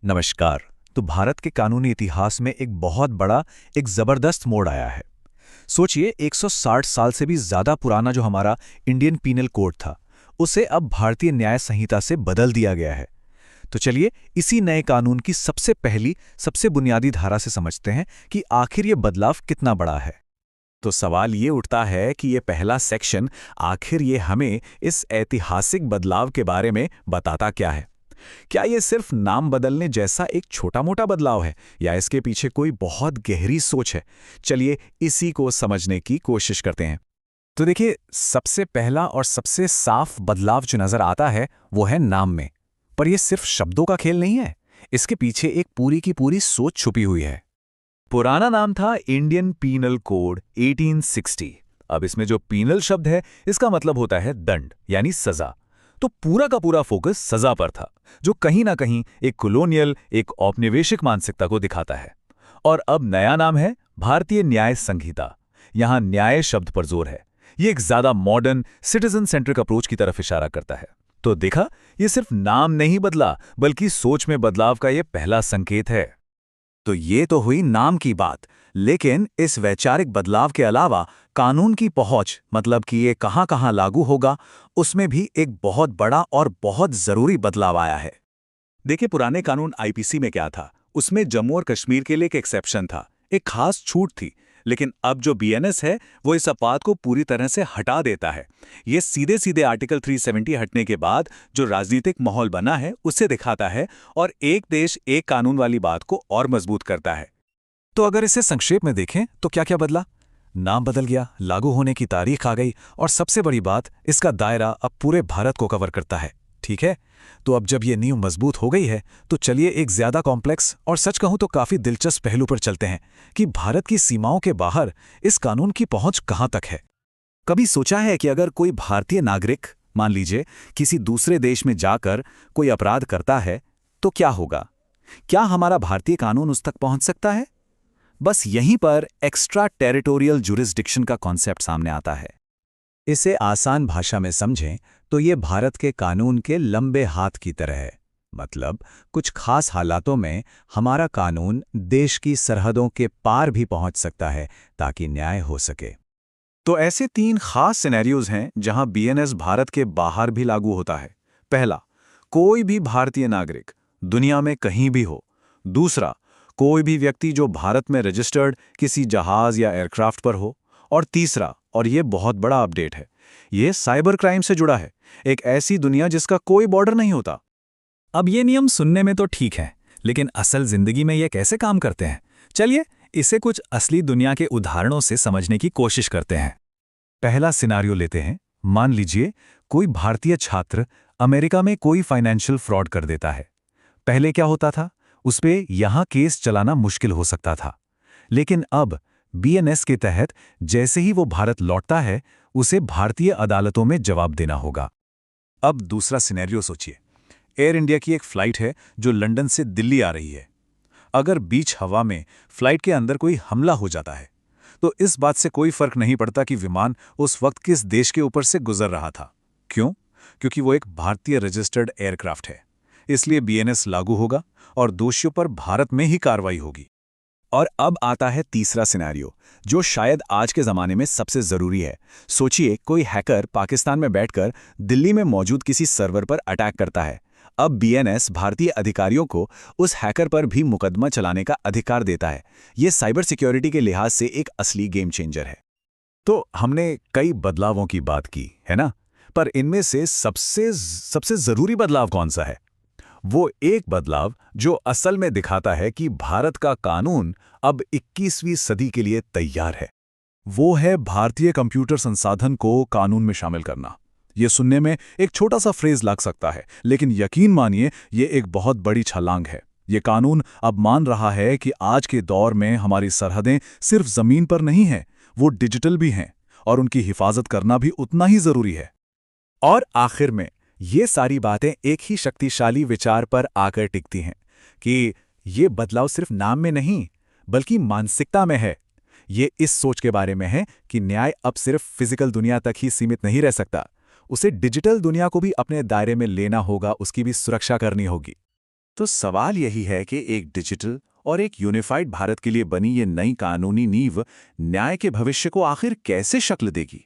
नमस्कार। तो भारत के कानूनी इतिहास में एक बहुत बड़ा, एक ज़बरदस्त मोड़ आया है। सोचिए 160 साल से भी ज़्यादा पुराना जो हमारा इंडियन पीनल कोड था, उसे अब भारतीय न्याय संहिता से बदल दिया गया है। तो चलिए इसी नए कानून की सबसे पहली, सबसे बुनियादी धारा से समझते हैं कि आखिर ये बदलाव कितना बड़ा है। तो सवाल ये उठता है कि ये पहला सेक्शन आखिर ये हमें इस ऐतिहासिक बदलाव के बारे में बताता क्या है। क्या ये सिर्फ नाम बदलने जैसा एक छोटा-मोटा बदलाव है या इसके पीछे कोई बहुत गहरी सोच है? चलिए इसी को समझने की कोशिश करते हैं। तो देखिए, सबसे पहला और सबसे साफ बदलाव जो नजर आता है वो है नाम में। पर यह सिर्फ शब्दों का खेल नहीं है, इसके पीछे एक पूरी की पूरी सोच छुपी हुई है। पुराना नाम था इंडियन पीनल कोड 1860। अब इसमें जो पीनल शब्द है, इसका मतलब होता है दंड यानी सजा। तो पूरा का पूरा फोकस सजा पर था, जो कहीं ना कहीं एक कॉलोनियल, एक औपनिवेशिक मानसिकता को दिखाता है। और अब नया नाम है भारतीय न्याय संहिता। यहां न्याय शब्द पर जोर है। ये एक ज्यादा मॉडर्न, सिटीजन सेंट्रिक अप्रोच की तरफ इशारा करता है। तो देखा, ये सिर्फ नाम नहीं बदला, बल्कि सोच में बदलाव का ये पहला संकेत है। तो ये तो हुई नाम की बात, लेकिन इस वैचारिक बदलाव के अलावा कानून की पहुंच, मतलब कि ये कहां-कहां लागू होगा, उसमें भी एक बहुत बड़ा और बहुत जरूरी बदलाव आया है। देखिए, पुराने कानून आईपीसी में क्या था, उसमें जम्मू और कश्मीर के लिए एक एक्सेप्शन था, एक खास छूट थी। लेकिन अब जो बीएनएस है, वो इस अपवाद को पूरी तरह से हटा देता है। ये सीधे सीधे आर्टिकल 370 हटने के बाद जो राजनीतिक माहौल बना है, उसे दिखाता है और एक देश एक कानून वाली बात को और मजबूत करता है। तो अगर इसे संक्षेप में देखें तो क्या क्या बदला? नाम बदल गया, लागू होने की तारीख आ गई, और सबसे बड़ी बात, इसका दायरा अब पूरे भारत को कवर करता है। ठीक है, तो अब जब ये नींव मजबूत हो गई है, तो चलिए एक ज्यादा कॉम्प्लेक्स और सच कहूं तो काफी दिलचस्प पहलू पर चलते हैं कि भारत की सीमाओं के बाहर इस कानून की पहुंच कहां तक है। कभी सोचा है कि अगर कोई भारतीय नागरिक, मान लीजिए, किसी दूसरे देश में जाकर कोई अपराध करता है, तो क्या होगा? क्या हमारा भारतीय कानून उस तक पहुंच सकता है? बस यहीं पर एक्स्ट्रा टेरिटोरियल जुरिस्डिक्शन का कॉन्सेप्ट सामने आता है। इसे आसान भाषा में समझें तो ये भारत के कानून के लंबे हाथ की तरह है। मतलब कुछ खास हालातों में हमारा कानून देश की सरहदों के पार भी पहुंच सकता है ताकि न्याय हो सके। तो ऐसे 3 खास सिनेरियोज हैं जहां बीएनएस भारत के बाहर भी लागू होता है। पहला, कोई भी भारतीय नागरिक दुनिया में कहीं भी हो। दूसरा, कोई भी व्यक्ति जो भारत में रजिस्टर्ड किसी जहाज या एयरक्राफ्ट पर हो। और तीसरा, और ये बहुत बड़ा अपडेट है, ये साइबर क्राइम से जुड़ा है, एक ऐसी दुनिया जिसका कोई बॉर्डर नहीं होता। अब ये नियम सुनने में तो ठीक है, लेकिन असल जिंदगी में ये कैसे काम करते हैं? चलिए इसे कुछ असली दुनिया के उदाहरणों से समझने की कोशिश करते हैं। पहला सिनारियो लेते हैं। मान लीजिए कोई भारतीय छात्र अमेरिका में कोई फाइनेंशियल फ्रॉड कर देता है। पहले क्या होता था, उस पे यहां केस चलाना मुश्किल हो सकता था। लेकिन अब बीएनएस के तहत जैसे ही वो भारत लौटता है, उसे भारतीय अदालतों में जवाब देना होगा। अब दूसरा सिनेरियो सोचिए। एयर इंडिया की एक फ्लाइट है जो लंदन से दिल्ली आ रही है। अगर बीच हवा में फ्लाइट के अंदर कोई हमला हो जाता है, तो इस बात से कोई फर्क नहीं पड़ता कि विमान उस वक्त किस देश के ऊपर से गुजर रहा था। क्यों? क्योंकि वो एक भारतीय रजिस्टर्ड एयरक्राफ्ट है। इसलिए बीएनएस लागू होगा और दोषियों पर भारत में ही कार्रवाई होगी। और अब आता है तीसरा सिनेरियो, जो शायद आज के ज़माने में सबसे ज़रूरी है। सोचिए कोई हैकर पाकिस्तान में बैठकर दिल्ली में मौजूद किसी सर्वर पर अटैक करता है। अब बीएनएस भारतीय अधिकारियों को उस हैकर पर भी मुकदमा चलाने का अधिकार देता है। ये साइबर सिक्योरिटी के लिहाज से एक असली गेम चेंजर है। तो हमने कई बदलावों की बात की, है ना? पर इनमें से सबसे ज़रूरी बदलाव कौन सा है? वो एक बदलाव जो असल में दिखाता है कि भारत का कानून अब 21वीं सदी के लिए तैयार है। वो है भारतीय कंप्यूटर संसाधन को कानून में शामिल करना। ये सुनने में एक छोटा सा फ्रेज लग सकता है, लेकिन यकीन मानिए ये एक बहुत बड़ी छलांग है। ये कानून अब मान रहा है कि आज के दौर में हमारी सरहदें सिर्फ जमीन पर नहीं हैं, वो डिजिटल भी हैं, और उनकी हिफाजत करना भी उतना ही जरूरी है। और आखिर में ये सारी बातें एक ही शक्तिशाली विचार पर आकर टिकती हैं कि ये बदलाव सिर्फ नाम में नहीं, बल्कि मानसिकता में है। ये इस सोच के बारे में है कि न्याय अब सिर्फ फिजिकल दुनिया तक ही सीमित नहीं रह सकता, उसे डिजिटल दुनिया को भी अपने दायरे में लेना होगा, उसकी भी सुरक्षा करनी होगी। तो सवाल यही है कि एक डिजिटल और एक यूनिफाइड भारत के लिए बनी ये नई कानूनी नींव न्याय के भविष्य को आखिर कैसे शक्ल देगी?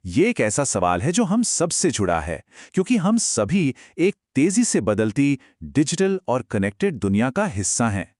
ये एक ऐसा सवाल है जो हम सबसे जुड़ा है, क्योंकि हम सभी एक तेजी से बदलती डिजिटल और कनेक्टेड दुनिया का हिस्सा हैं।